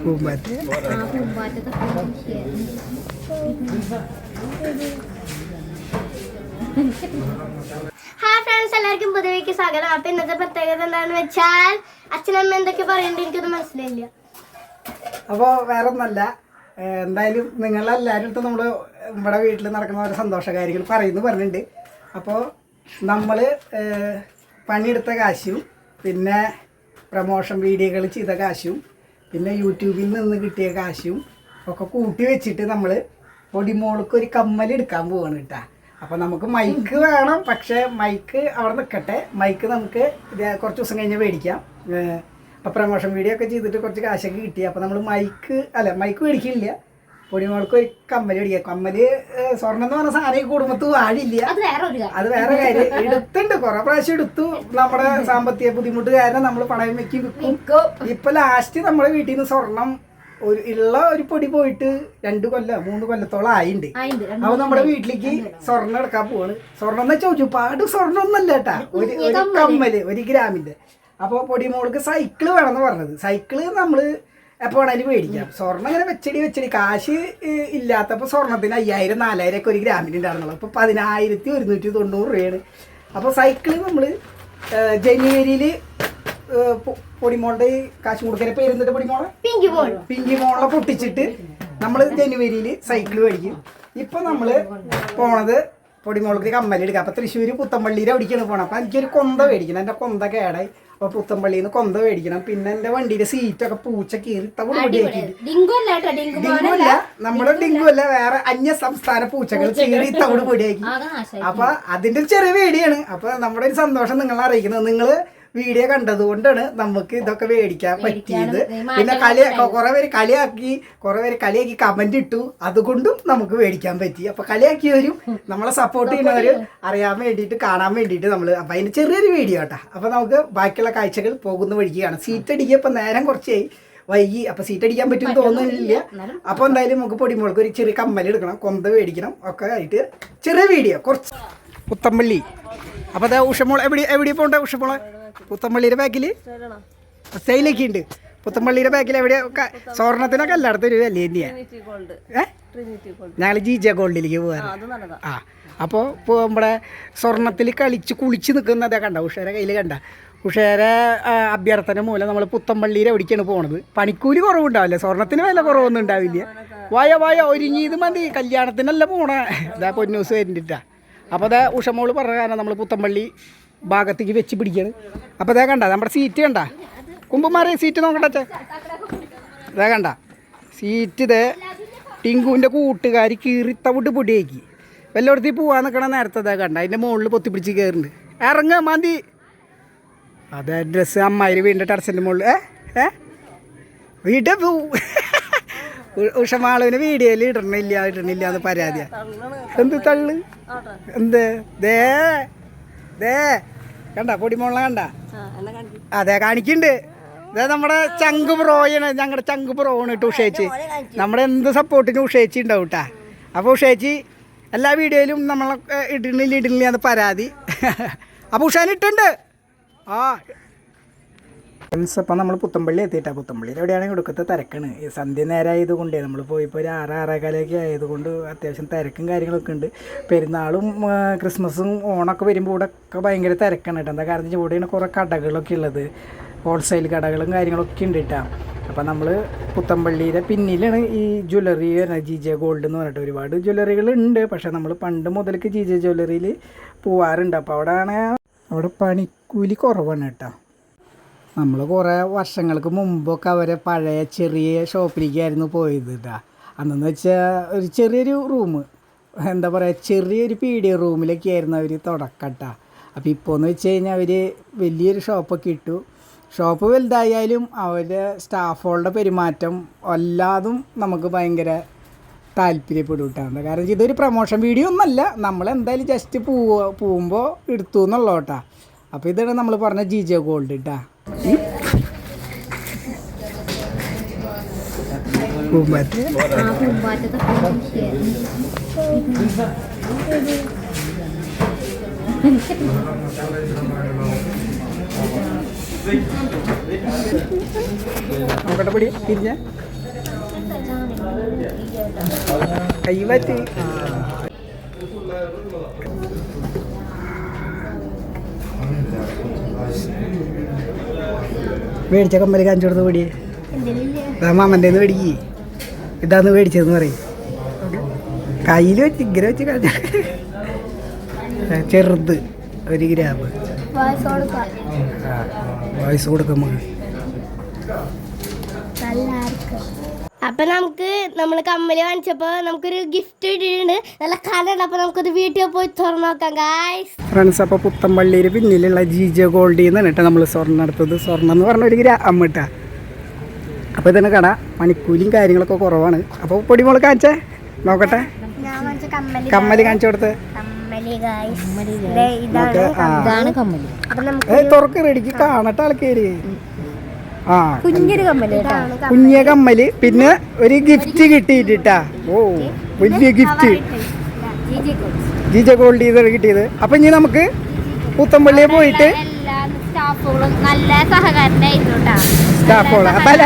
Hi friends, എല്ലാവർക്കും പുതിയക്ക് സ്വാഗതം. അപ്പൊ ഇന്നത്തെ പ്രത്യേകത എന്താണെന്ന് വെച്ചാൽ അച്ഛനമ്മ എന്തൊക്കെ പറയണ്ട എനിക്കത് മനസ്സിലായില്ല. അപ്പോൾ വേറെ ഒന്നല്ല, എന്തായാലും നിങ്ങളെല്ലാവരും അടുത്ത് നമ്മൾ നമ്മുടെ വീട്ടിൽ നടക്കുന്ന ഓരോ സന്തോഷ കാര്യങ്ങൾ പറഞ്ഞിട്ടുണ്ട്. അപ്പോൾ നമ്മൾ പണിയെടുത്ത കാശും പിന്നെ പ്രമോഷൻ വീഡിയോകൾ ചെയ്ത കാശും പിന്നെ യൂട്യൂബിൽ നിന്ന് കിട്ടിയ കാശും ഒക്കെ കൂട്ടി വെച്ചിട്ട് നമ്മൾ പൊടിമോൾക്ക് ഒരു കമ്മൽ എടുക്കാൻ പോവാണ് കേട്ടോ. അപ്പോൾ നമുക്ക് മൈക്ക് വേണം, പക്ഷേ മൈക്ക് അവിടെ നിൽക്കട്ടെ. മൈക്ക് നമുക്ക് കുറച്ച് ദിവസം കഴിഞ്ഞ് മേടിക്കാം. അപ്പോൾ പ്രമോഷൻ വീഡിയോ ഒക്കെ ചെയ്തിട്ട് കുറച്ച് കാശൊക്കെ കിട്ടി. അപ്പോൾ നമ്മൾ മൈക്ക് മേടിക്കില്ല, പൊടിമോൾക്ക് ഒരു കമ്മൽ മേടിക്കുക. കമ്മൽ സ്വർണ്ണം എന്ന് പറഞ്ഞ സാധനം ഈ കുടുംബത്ത് വാഴില്ല, അത് വേറെ കാര്യം. എടുത്തുണ്ട്, കുറേ പ്രാവശ്യം എടുത്തു. നമ്മുടെ സാമ്പത്തിക ബുദ്ധിമുട്ട് കാരണം നമ്മൾ പണയം വെക്കി വിൽക്കും. ഇപ്പൊ ലാസ്റ്റ് നമ്മുടെ വീട്ടിൽ നിന്ന് സ്വർണം ഒരു പൊടി പോയിട്ട് 2 കൊല്ലം 3 കൊല്ലത്തോളം ആയിണ്ട്. അപ്പൊ നമ്മുടെ വീട്ടിലേക്ക് സ്വർണ്ണം എടുക്കാൻ പോവാണ്. സ്വർണ്ണം എന്ന് വെച്ചാൽ ഒരുപാട് സ്വർണ്ണം ഒന്നല്ല കേട്ടാ, ഒരു കമ്മല് 1 ഗ്രാമിന്റെ. അപ്പോൾ പൊടിമോൾക്ക് സൈക്കിള് വേണമെന്ന് പറഞ്ഞത്. സൈക്കിള് നമ്മള് എപ്പോൾ വേണേലും മേടിക്കാം. സ്വർണ്ണം ഇങ്ങനെ വെച്ചടി കാശ് ഇല്ലാത്തപ്പോൾ സ്വർണ്ണത്തിന് 5000 4000 ഒക്കെ 1 ഗ്രാമിന് ഉണ്ടായിരുന്നുള്ളൂ. അപ്പോൾ 10190 രൂപയാണ്. അപ്പോൾ സൈക്കിള് നമ്മള് ജനുവരിയിൽ പൊടിമോളുടെ കാശ് കൊടുക്കൽ പേരുന്നിട്ട് പൊടിമോളെ പിങ്കി മോളെ പൊട്ടിച്ചിട്ട് നമ്മൾ ജനുവരിയിൽ സൈക്കിൾ മേടിക്കും. ഇപ്പൊ നമ്മള് പോണത് പൊടിമോൾക്ക് കമ്മലെടുക്കാം. അപ്പൊ തൃശ്ശൂർ പുത്തമ്പള്ളിയിൽ അവിടേക്കാണ് പോകണം. അപ്പൊ എനിക്കൊരു കൊന്ത മേടിക്കണം. എന്റെ കൊന്ത കേടായി. അപ്പൊ പുത്തമ്പള്ളിയിൽ നിന്ന് കൊന്ത മേടിക്കണം. പിന്നെ എന്റെ വണ്ടിയുടെ സീറ്റൊക്കെ പൂച്ച കീറി ഡിങ്കുല്ല, നമ്മുടെ ഡിങ്കുല്ല, വേറെ അന്യ സംസ്ഥാന പൂച്ചകൾ കീറി തവിട് പൊടിയാക്കി. അപ്പൊ അതിന്റെ ഒരു ചെറിയ വീഡിയോയാണ്. അപ്പൊ നമ്മുടെ ഒരു സന്തോഷം നിങ്ങളെ അറിയിക്കുന്നത്. നിങ്ങള് വീഡിയോ കണ്ടത് കൊണ്ടാണ് നമുക്ക് ഇതൊക്കെ മേടിക്കാൻ പറ്റിയത്. പിന്നെ കുറെ പേര് കളിയാക്കി കമന്റ് ഇട്ടു, അതുകൊണ്ടും നമുക്ക് മേടിക്കാൻ പറ്റി. അപ്പൊ കളിയാക്കിയവരും നമ്മളെ സപ്പോർട്ട് ചെയ്യുന്നവര് അറിയാൻ വേണ്ടിയിട്ട് കാണാൻ വേണ്ടിയിട്ട് നമ്മൾ അപ്പൊ അതിന്റെ ചെറിയൊരു വീഡിയോ കേട്ടാ. അപ്പൊ നമുക്ക് ബാക്കിയുള്ള കാഴ്ചകൾ പോകുന്ന വഴിക്കാണ്. സീറ്റ് അടിക്കുക നേരം കുറച്ചായി വൈകി. അപ്പൊ സീറ്റ് അടിക്കാൻ പറ്റുമെന്ന് തോന്നുന്നില്ല. അപ്പൊ എന്തായാലും നമുക്ക് പൊടിമോൾക്ക് ഒരു ചെറിയ കമ്മൽ എടുക്കണം, കൊന്ത മേടിക്കണം ഒക്കെ ആയിട്ട് ചെറിയ വീഡിയോ കുറച്ച്. പുത്തമ്പള്ളി. അപ്പൊ അതാ ഉഷമോൾ എവിടെ പോകണ്ടേ? ഉഷമോളെ പുത്തമ്പള്ളിയുടെ ബാക്കില് സ്റ്റൈലൊക്കെ ഉണ്ട്. പുത്തമ്പള്ളിയുടെ ബാക്കിൽ എവിടെ സ്വർണത്തിനൊക്കെ എല്ലായിടത്തും ഒരു വില തന്നെയാ. ഞങ്ങൾ ജീജ ഗോൾഡിലേക്ക് പോകാറ്. ആ അപ്പോൾ നമ്മുടെ സ്വർണത്തിൽ കുളിച്ച് നിൽക്കുന്നതേ കണ്ട ഉഷേരെ കയ്യിൽ കണ്ട. ഉഷേരെ അഭ്യർത്ഥന മൂലം നമ്മൾ പുത്തമ്പള്ളിയിൽ എവിടേക്കാണ് പോണത്. പണിക്കൂലി കുറവുണ്ടാവില്ല, സ്വർണത്തിന് വില കുറവൊന്നും ഉണ്ടാവില്ല. വായ ഒരുങ്ങിയത് മതി, കല്യാണത്തിനല്ല പോണേ. ഇതാ പൊന്നൂസ് വരുന്നിട്ടാ. അപ്പോൾ അതാ ഉഷമോള് പറഞ്ഞ കാരണം നമ്മൾ പുത്തമ്പള്ളി ഭാഗത്തേക്ക് വെച്ച് പിടിക്കുകയാണ്. അപ്പോൾ ഇതാ കണ്ട നമ്മുടെ സീറ്റ് കണ്ട, കുമ്പന്മാരെ സീറ്റ് നോക്കട്ടെ. ഇതാ കണ്ട സീറ്റ്. ഇതേ ടിങ്കുവിൻ്റെ കൂട്ടുകാർ കീറിത്തവിട്ട് പൊടിയാക്കി. വല്ലയിടത്തേക്ക് പോകാൻ നിൽക്കണ നേരത്തെ ഇതാ കണ്ട അതിൻ്റെ മുകളിൽ പൊത്തിപ്പിടിച്ച് കയറുന്നുണ്ട്. ഇറങ്ങ മതി. അതെ ഡ്രസ്സ് അമ്മായി വീടിൻ്റെ ടെറസിൻ്റെ മുകളിൽ വീട്ടിൽ പോവും. ഉഷമാളുവിന് വീഡിയോയിൽ ഇടണില്ല എന്ന് പരാതിയാ. എന്ത് തള്ളു എന്ത് ദേ കണ്ട പൊടിമോളെ കണ്ട. അതെ കാണിക്കുന്നുണ്ട്. ഇതേ നമ്മുടെ ചങ്ക് ബ്രോയാണ്, ഞങ്ങളുടെ ചങ്ക് ബ്രോണ് കേട്ടോ ഉഷേച്ചി. നമ്മുടെ എന്ത് സപ്പോർട്ടിനും ഉഷേച്ചി ഉണ്ടാവും കേട്ടാ. അപ്പോൾ ഉഷേച്ചി എല്ലാ വീഡിയോയിലും നമ്മളെ ഇടണില്ല എന്ന് പരാതി. അപ്പോൾ ഉഷാനിട്ടുണ്ട്. ഫ്രണ്ട്സ്, അപ്പം നമ്മൾ പുത്തമ്പള്ളി എത്തിയിട്ടാണ്. പുത്തമ്പള്ളിയിൽ എവിടെയാണെങ്കിൽ ഒടുക്കത്തെ തിരക്കാണ്. ഈ സന്ധ്യ നേരം ആയതുകൊണ്ടേ നമ്മൾ പോയിപ്പോൾ ഒരു 6-6:15 ആയതുകൊണ്ട് അത്യാവശ്യം തിരക്കും കാര്യങ്ങളൊക്കെ ഉണ്ട്. പെരുന്നാളും ക്രിസ്മസും ഓണമൊക്കെ വരുമ്പോൾ ഇവിടെ ഒക്കെ ഭയങ്കര തിരക്കാണ് കേട്ടോ. എന്താ കാരണം വെച്ചാൽ ഇവിടെയാണ് കുറേ കടകളൊക്കെ ഉള്ളത്, ഹോൾസെയിൽ കടകളും കാര്യങ്ങളൊക്കെ ഉണ്ട് കേട്ടോ. അപ്പം നമ്മൾ പുത്തമ്പള്ളിയുടെ പിന്നിലാണ് ഈ ജ്വല്ലറി ജിജെ ഗോൾഡ് എന്ന് പറഞ്ഞിട്ട് ഒരുപാട് ജ്വല്ലറികളുണ്ട്. പക്ഷേ നമ്മൾ പണ്ട് മുതൽക്ക് ജിജെ ജ്വല്ലറിയിൽ പോവാറുണ്ട്. അപ്പോൾ അവിടെ പണിക്കൂലി കുറവാണ് കേട്ടോ. നമ്മൾ കുറേ വർഷങ്ങൾക്ക് മുമ്പൊക്കെ അവരെ പഴയ ചെറിയ ഷോപ്പിലേക്കായിരുന്നു പോയത് കേട്ടോ. അന്നെന്ന് വെച്ചാൽ ഒരു ചെറിയൊരു റൂം, എന്താ പറയുക, ചെറിയൊരു പീഡിയ റൂമിലൊക്കെ ആയിരുന്നു അവർ തുടക്കട്ടാ. അപ്പോൾ ഇപ്പോൾ എന്ന് വെച്ച് കഴിഞ്ഞാൽ അവർ വലിയൊരു ഷോപ്പൊക്കെ ഇട്ടു. ഷോപ്പ് വലുതായാലും അവരുടെ സ്റ്റാഫുകളുടെ പെരുമാറ്റം എല്ലാതും നമുക്ക് ഭയങ്കര താല്പര്യപ്പെടും കേട്ടോ. എന്താ കാരണം ഇതൊരു പ്രൊമോഷൻ വീഡിയോ ഒന്നല്ല, നമ്മളെന്തായാലും ജസ്റ്റ് പോകുമ്പോൾ എടുത്തു എന്നുള്ളൂ കേട്ടോ. അപ്പോൾ ഇതാണ് നമ്മൾ പറഞ്ഞ ജിജെ ഗോൾഡ് കേട്ടോ. നോക്കട്ടെ പിടി തിരിഞ്ഞ കൈ പറ്റി. മേടിച്ച കമ്മല് കാണിച്ചു കൊടുത്ത് പേടിയേ മാമൻ്റെ മേടിക്ക്. ഇതാന്ന് മേടിച്ചതെന്ന് പറയും. കയ്യിൽ വെച്ച് ഇങ്ങനെ വെച്ച് കാണിച്ച ചെറുത് 1 ഗ്രാം വയസ്സ് കൊടുക്കും നമുക്ക്. അപ്പൊ നമ്മള് കമ്മല് കാണിച്ചപ്പോ നമുക്കൊരു ഗിഫ്റ്റ് കിട്ടിയിട്ടുണ്ട്. നല്ല കലണ്ട്. അപ്പൊ നമുക്കത് വീട്ടിൽ പോയി തുറന്നു നോക്കാം ഗായ്സ്. ഫ്രണ്ട്സ്, അപ്പോൾ പുത്തമ്പള്ളിയിൽ പിന്നിലുള്ള GJ ഗോൾഡിൽ നിന്നാണ് കേട്ടോ നമ്മൾ സ്വർണ്ണം എടുത്തത്. സ്വർണ്ണം എന്ന് പറഞ്ഞ 1 ഗ്രാം കേട്ടാ. അപ്പോൾ ഇതാണ് കട. പണിക്കൂലിയും കാര്യങ്ങളൊക്കെ കുറവാണ്. അപ്പോൾ പൊടിമോള് കാണിച്ചേ നോക്കട്ടെ. കമ്മല് കാണിച്ചു കൊടുത്ത് തുറക്ക് റെഡിക്ക് കാണട്ടെ ആൾക്കാര്. ആ കുഞ്ഞ കമ്മല്. പിന്നെ ഒരു ഗിഫ്റ്റ് കിട്ടിയിട്ടാ. ഓ വലിയ ഗിഫ്റ്റ് GJ ഗോൾഡ് ചെയ്ത് കിട്ടിയത്. അപ്പൊ ഇനി നമുക്ക് പുത്തമ്പള്ളിയെ പോയിട്ട് സ്റ്റാഫുകൾ അപ്പൊ അല്ല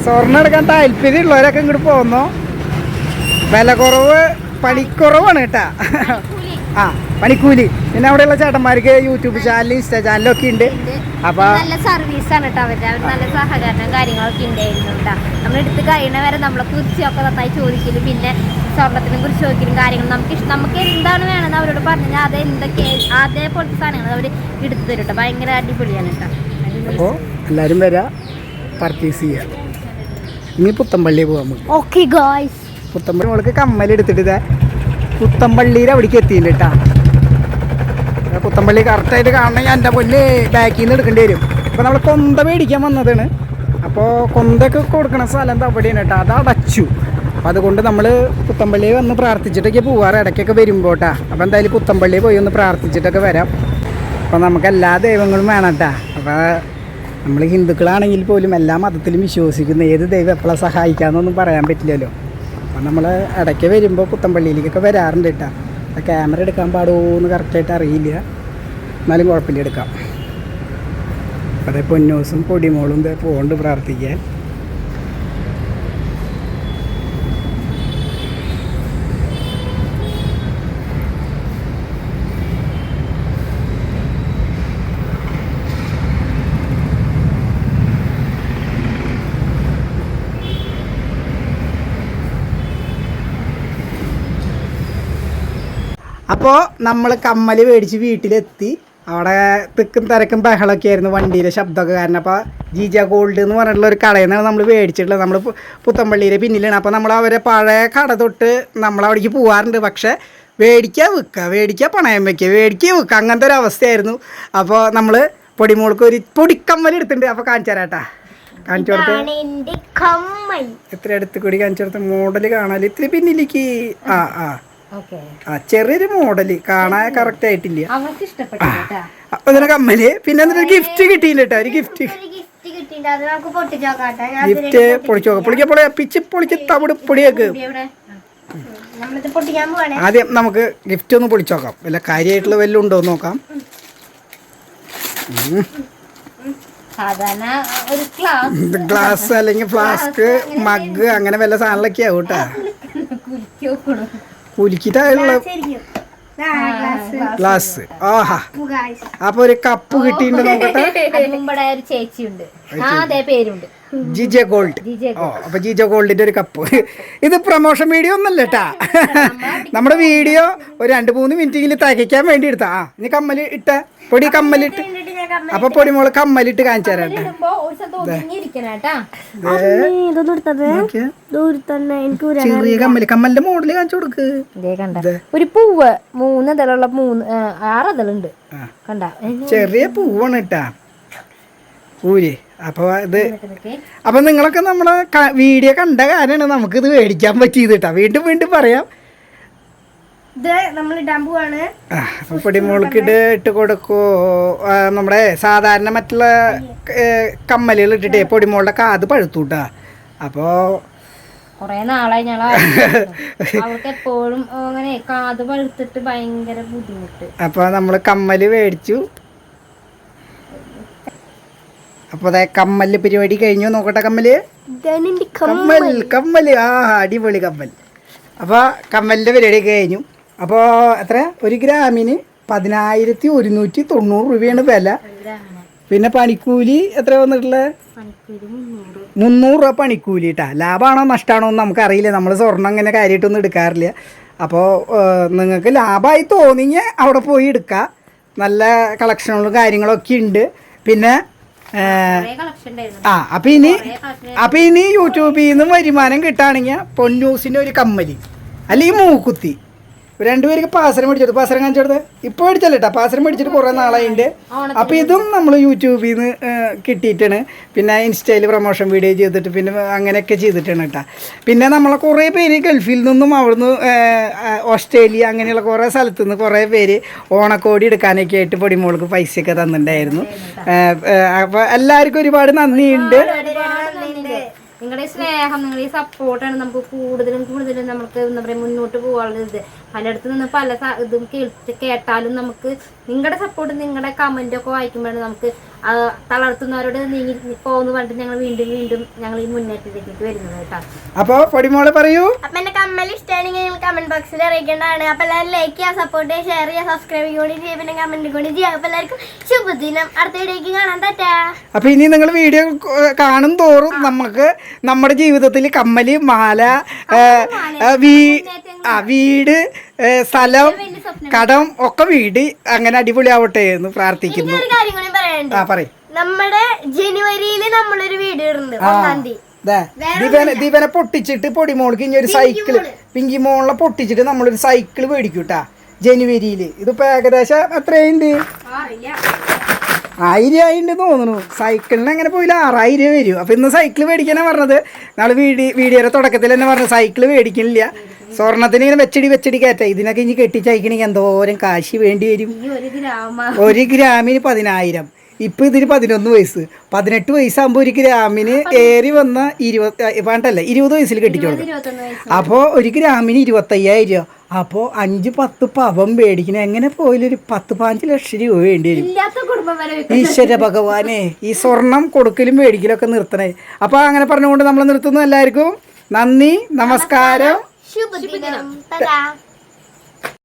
സ്വർണ്ണം എടുക്കാൻ താല്പര്യം ഉള്ളവരൊക്കെ ഇങ്ങോട്ട് പോകുന്നു. വില കുറവ്, പണിക്കുറവാണ് കേട്ടാ. ആ പണിക്കൂലി. പിന്നെ അവിടെയുള്ള ചേട്ടന്മാർക്ക് യൂട്യൂബ് ചാനൽ, ഇൻസ്റ്റാ ചാനലൊക്കെ ഉണ്ട്. അപ്പൊ നല്ല സർവീസാണ് കേട്ടോ അവരുടെ. അവർ നല്ല സഹകരണം കാര്യങ്ങളൊക്കെ ഉണ്ടായിരുന്നു കേട്ടോ. നമ്മളെടുത്ത് കഴിയണ വരെ നമ്മളെ കുറിച്ചൊക്കെ നന്നായി ചോദിക്കലും പിന്നെ സ്വർണ്ണത്തിനെ കുറിച്ച് ചോദിക്കലും കാര്യങ്ങൾ നമുക്ക് എന്താണ് വേണമെന്ന് അവരോട് പറഞ്ഞാൽ അത് എന്തൊക്കെ അതേപോലത്തെ സാധനങ്ങൾ അവർ എടുത്തു തരും കേട്ടോ. ഭയങ്കര അടിപൊളിയാണ് കേട്ടോ. അപ്പോൾ എല്ലാവരും വരാ, പർച്ചേസ് ചെയ്യാം. ഇനി പുത്തമ്പള്ളിയിൽ പോകാം നമുക്ക്. Okay guys. പുത്തമ്പള്ളി മോൾക്ക് കമ്മൽ എടുത്തിട്ട് പുത്തമ്പള്ളിയിൽ അവിടേക്ക് എത്തിയില്ല കേട്ടാ. പുത്തമ്പള്ളി കറക്റ്റായിട്ട് കാണണമെങ്കിൽ എൻ്റെ പൊന്നെ ബാക്കിൽ നിന്ന് എടുക്കേണ്ടി വരും. അപ്പോൾ നമ്മൾ കൊന്ത മേടിക്കാൻ വന്നതാണ്. അപ്പോൾ കൊന്തയൊക്കെ കൊടുക്കണ സ്ഥലം എന്താ അവിടെയാണ് കേട്ടോ. അത് അടച്ചു. അപ്പോൾ അതുകൊണ്ട് നമ്മൾ പുത്തമ്പള്ളിയിൽ വന്ന് പ്രാർത്ഥിച്ചിട്ടൊക്കെ പോവാറ് ഇടയ്ക്കൊക്കെ വരുമ്പോട്ടാ. അപ്പോൾ എന്തായാലും പുത്തമ്പള്ളിയിൽ പോയി ഒന്ന് പ്രാർത്ഥിച്ചിട്ടൊക്കെ വരാം. അപ്പോൾ നമുക്ക് എല്ലാ ദൈവങ്ങളും വേണം കേട്ടാ. അപ്പോൾ നമ്മൾ ഹിന്ദുക്കളാണെങ്കിൽ പോലും എല്ലാ മതത്തിലും വിശ്വസിക്കുന്ന ഏത് ദൈവം എപ്പോഴാണ് സഹായിക്കാമെന്നൊന്നും പറയാൻ പറ്റില്ലല്ലോ. അപ്പം നമ്മൾ ഇടയ്ക്ക് വരുമ്പോൾ പുത്തമ്പള്ളിയിലേക്കൊക്കെ വരാറുണ്ട് കേട്ടോ. ക്യാമറ എടുക്കാൻ പാടുമോ എന്ന് കറക്റ്റായിട്ട് അറിയില്ല. എന്നാലും കുഴപ്പമില്ല, എടുക്കാം. അതേ പൊന്നൂസും പൊടിമോളും പോകൊണ്ട് പ്രാർത്ഥിക്കാൻ. അപ്പോൾ നമ്മൾ കമ്മൽ മേടിച്ച് വീട്ടിലെത്തി. അവിടെ തിക്കും തിരക്കും ബഹളമൊക്കെ ആയിരുന്നു, വണ്ടിയിലെ ശബ്ദമൊക്കെ കാരണം. അപ്പോൾ GJ ഗോൾഡ് എന്ന് പറഞ്ഞിട്ടുള്ള ഒരു കടയിൽ നിന്നാണ് നമ്മൾ മേടിച്ചിട്ടുള്ളത്. നമ്മൾ പുത്തമ്പള്ളിയിലെ പിന്നിലാണ്. അപ്പോൾ നമ്മൾ അവരെ പഴയ കട തൊട്ട് നമ്മളവിടേക്ക് പോകാറുണ്ട്. പക്ഷേ മേടിക്കുക വിൽക്കുക, മേടിക്കുക പണയം വയ്ക്കുക, മേടിക്കുക വിൽക്കുക, അങ്ങനത്തെ ഒരു അവസ്ഥയായിരുന്നു. അപ്പോൾ നമ്മൾ പൊടിമോൾക്ക് ഒരു പൊടിക്കമ്മൽ എടുത്തിട്ടുണ്ട്. അപ്പോൾ കാണിച്ചു തരാട്ടാ. കാണിച്ചു കൊടുത്ത് എത്ര അടുത്ത് കൂടി കാണിച്ചു കൊടുത്ത് മോഡൽ കാണാൻ ഇത്തിരി പിന്നിലേക്ക്. ചെറിയൊരു മോഡല് കാണാൻ കറക്റ്റ് ആയിട്ടില്ല. അപ്പൊ ഇതിനെ കമ്മല്. പിന്നെ എന്നിട്ട് ഗിഫ്റ്റ് കിട്ടിയില്ല കേട്ടോ. ഒരു ഗിഫ്റ്റ് പൊളിച്ചു നോക്കാം. പൊളിക്കപ്പൊളി പിച്ച് പൊളിച്ച് തവിട് പൊടിയൊക്കെ. ആദ്യം നമുക്ക് ഗിഫ്റ്റ് ഒന്ന് പൊളിച്ചു നോക്കാം. വല്ല കാര്യമായിട്ടുള്ള വല്ലതും ഉണ്ടോ എന്ന് നോക്കാം. ഗ്ലാസ് അല്ലെങ്കിൽ ഫ്ലാസ്ക്, മഗ് അങ്ങനെ വല്ല സാധനങ്ങളൊക്കെ ആവും കേട്ടാ. കുലുക്കിട്ടുള്ള ഗ്ലാസ്. ആഹാ. അപ്പൊ ഒരു കപ്പ് കിട്ടിയിട്ടുണ്ട്. നോക്കട്ടെ. ചേച്ചിയുണ്ട്, GJ ഗോൾഡ്. ഓ അപ്പൊ GJ ഗോൾഡിന്റെ ഒരു കപ്പ്. ഇത് പ്രൊമോഷൻ വീഡിയോ ഒന്നല്ല കേട്ടാ. നമ്മുടെ വീഡിയോ ഒരു 2-3 മിനിറ്റെങ്കിലും തികയ്ക്കാൻ വേണ്ടി എടുത്താ. ഇനി കമ്മല് ഇട്ട പൊടി കമ്മലിട്ട്. അപ്പൊ പൊടിമോള് കമ്മലിട്ട് കാണിച്ചു തരാം. ചെറിയ കമ്മല്. കമ്മലിന്റെ മോഡല് കാണിച്ചു കൊടുക്ക്. ഒരു പൂവ് 3 ഇതളുള്ള 6 ഇതളുണ്ട് കണ്ട. ചെറിയ പൂവാണ് കേട്ടാ പൂര്. അപ്പോൾ ഇത് അപ്പൊ നിങ്ങളൊക്കെ നമ്മളെ വീഡിയോ കണ്ട കാര്യമാണ് നമുക്കിത് മേടിക്കാൻ പറ്റിയത് കേട്ടാ. വീണ്ടും വീണ്ടും പറയാം. പൊടിമോൾക്ക് ഇട്ട് കൊടുക്കോ. നമ്മുടെ സാധാരണ മറ്റുള്ള കമ്മലുകൾ ഇട്ടിട്ടേ പൊടിമോളുടെ കാത് പഴുത്തു കേട്ടാ. അപ്പോ കൊറേ നാളായി ഞങ്ങൾ അവർക്ക് എപ്പോഴും അങ്ങനെ കാത് പഴുത്തിട്ട് ഭയങ്കര ബുദ്ധിമുട്ട്. അപ്പൊ നമ്മള് കമ്മല് മേടിച്ചു. അപ്പോൾ അതെ കമ്മല് പരിപാടി കഴിഞ്ഞു. നോക്കട്ടെ കമ്മല്, കമ്മല് ആ അടിപൊളി കമ്മൽ. അപ്പോൾ കമ്മലിൻ്റെ പരിപാടി കഴിഞ്ഞു. അപ്പോൾ എത്ര, 1 ഗ്രാമിന് 1190 രൂപയാണ് വില. പിന്നെ പണിക്കൂലി എത്ര വന്നിട്ടുള്ളത്? 300 രൂപ പണിക്കൂലി കേട്ടാ. ലാഭമാണോ നഷ്ടമാണോ എന്ന് നമുക്കറിയില്ല. നമ്മൾ സ്വർണ്ണം അങ്ങനെ കാര്യമായിട്ടൊന്നും എടുക്കാറില്ല. അപ്പോൾ നിങ്ങൾക്ക് ലാഭമായി തോന്നിയെങ്കിൽ അവിടെ പോയി എടുക്കുക. നല്ല കളക്ഷനുകളും കാര്യങ്ങളൊക്കെ ഉണ്ട്. പിന്നെ അപ്പം ഇനി യൂട്യൂബിൽ നിന്ന് വരുമാനം കിട്ടുകയാണെങ്കിൽ പൊന്നൂസിൻ്റെ ഒരു കമ്മല് അല്ലെങ്കിൽ മൂക്കുത്തി, രണ്ടുപേർക്ക് പാസരം മേടിച്ചെടുത്ത്, പാസരം കാണിച്ചെടുത്ത് ഇപ്പോൾ മേടിച്ചല്ല കേട്ടോ, പാസരം മേടിച്ചിട്ട് കുറേ നാളായിട്ടുണ്ട്. അപ്പോൾ ഇതും നമ്മൾ യൂട്യൂബിൽ നിന്ന് കിട്ടിയിട്ടാണ്. പിന്നെ ഇൻസ്റ്റയിൽ പ്രൊമോഷൻ വീഡിയോ ചെയ്തിട്ട് പിന്നെ അങ്ങനെയൊക്കെ ചെയ്തിട്ടാണ് കേട്ടോ. പിന്നെ നമ്മളെ കുറേ പേര് ഗൾഫിൽ നിന്നും അവിടുന്ന് ഓസ്ട്രേലിയ അങ്ങനെയുള്ള കുറേ സ്ഥലത്തു നിന്ന് കുറേ പേര് ഓണക്കോടി എടുക്കാനൊക്കെ ആയിട്ട് പൊടിമോൾക്ക് പൈസയൊക്കെ തന്നിട്ടുണ്ടായിരുന്നു. അപ്പോൾ എല്ലാവർക്കും ഒരുപാട് നന്ദിയുണ്ട്. നിങ്ങളുടെ സ്നേഹം, നിങ്ങളുടെ സപ്പോർട്ടാണ് നമുക്ക് കൂടുതലും നമുക്ക് എന്താ പറയുക മുന്നോട്ട് പോകാനുള്ളത്. പലയിടത്തു നിന്ന് പല ഇതും കേട്ടാലും നമുക്ക് നിങ്ങളുടെ സപ്പോർട്ട്, നിങ്ങളുടെ കമന്റ് ഒക്കെ വായിക്കുമ്പോഴാണ് നമുക്ക് തളർത്തുന്നവരോട് നീങ്ങി പോകുന്നു പറഞ്ഞിട്ട് ഞങ്ങൾ വീണ്ടും ഞങ്ങൾ ഈ മുന്നേറ്റത്തിലേക്ക് വരുന്നത് കേട്ടോ. അപ്പൊ പൊടിമോളെ പറയൂ. അപ്പൊ എന്റെ കമ്മൽ ഇഷ്ടമാണെങ്കിൽ കമന്റ് ബോക്സിൽ അറിയിക്കേണ്ടതാണ്. അപ്പൊ എല്ലാവരും ലൈക്ക് ചെയ്യുക, സപ്പോർട്ട് ചെയ്യുക, ഷെയർ ചെയ്യുക, സബ്സ്ക്രൈബ് കൂടി ചെയ്യുക, പിന്നെ കമന്റ് കൂടി ചെയ്യുക. അപ്പൊ എല്ലാവർക്കും ശുഭദിനം. അടുത്ത വീഡിയോക്ക് കാണാൻ പറ്റാ. അപ്പൊ ഇനി നിങ്ങൾ വീഡിയോ കാണും തോറും നമുക്ക് നമ്മുടെ ജീവിതത്തിൽ കമ്മല്, മാല, വീട്, സ്ഥലം, കടം ഒക്കെ വീട് അങ്ങനെ അടിപൊളിയാവട്ടെ എന്ന് പ്രാർത്ഥിക്കുന്നു. നമ്മുടെ ജനുവരിയിൽ നമ്മളൊരു വീഡിയോ ഇടുന്നുണ്ട്. ദിവനെ പൊട്ടിച്ചിട്ട് പൊടിമോൾക്ക് ഇനി ഒരു സൈക്കിള്, പിങ്കി മോളിനെ പൊട്ടിച്ചിട്ട് നമ്മളൊരു സൈക്കിള് മേടിക്കൂട്ടാ ജനുവരിയിൽ. ഇതിപ്പോ ഏകദേശം എത്രയുണ്ട്? 1000 ആയിട്ടുണ്ട് തോന്നുന്നു. സൈക്കിളിന് അങ്ങനെ പോയില്ല, 6000 വരും. അപ്പൊ ഇന്ന് സൈക്കിള് മേടിക്കാനാ പറഞ്ഞത്. നാളെ വീഡിയോയുടെ തുടക്കത്തിൽ തന്നെ പറഞ്ഞു സൈക്കിള് മേടിക്കണില്ല, സ്വർണത്തിന് ഇങ്ങനെ വെച്ചടി കയറ്റാം. ഇതിനൊക്കെ ഇനി കെട്ടിച്ചയക്കണമെങ്കിൽ എന്തോരം കാശ് വേണ്ടി വരും. 1 ഗ്രാമിന് 10,000. ഇപ്പം ഇതിന് 11 വയസ്സ്, 18 വയസ്സാകുമ്പോൾ 1 ഗ്രാമിന് ഏറി വന്ന 20 വയസ്സിൽ കെട്ടിച്ചു കൊടുക്കും. അപ്പോൾ 1 ഗ്രാമിന് 25,000 രൂപ. അപ്പോൾ 5-10 പവൻ മേടിക്കണ എങ്ങനെ പോയാലും 10-15 ലക്ഷം രൂപ വേണ്ടി വരും. ഈശ്വര ഭഗവാനെ, ഈ സ്വർണം കൊടുക്കലും മേടിക്കലൊക്കെ നിർത്തണേ. അപ്പോൾ അങ്ങനെ പറഞ്ഞുകൊണ്ട് നമ്മൾ നിർത്തുന്നു. എല്ലാവർക്കും നന്ദി, നമസ്കാരം. ശുഭദിനം.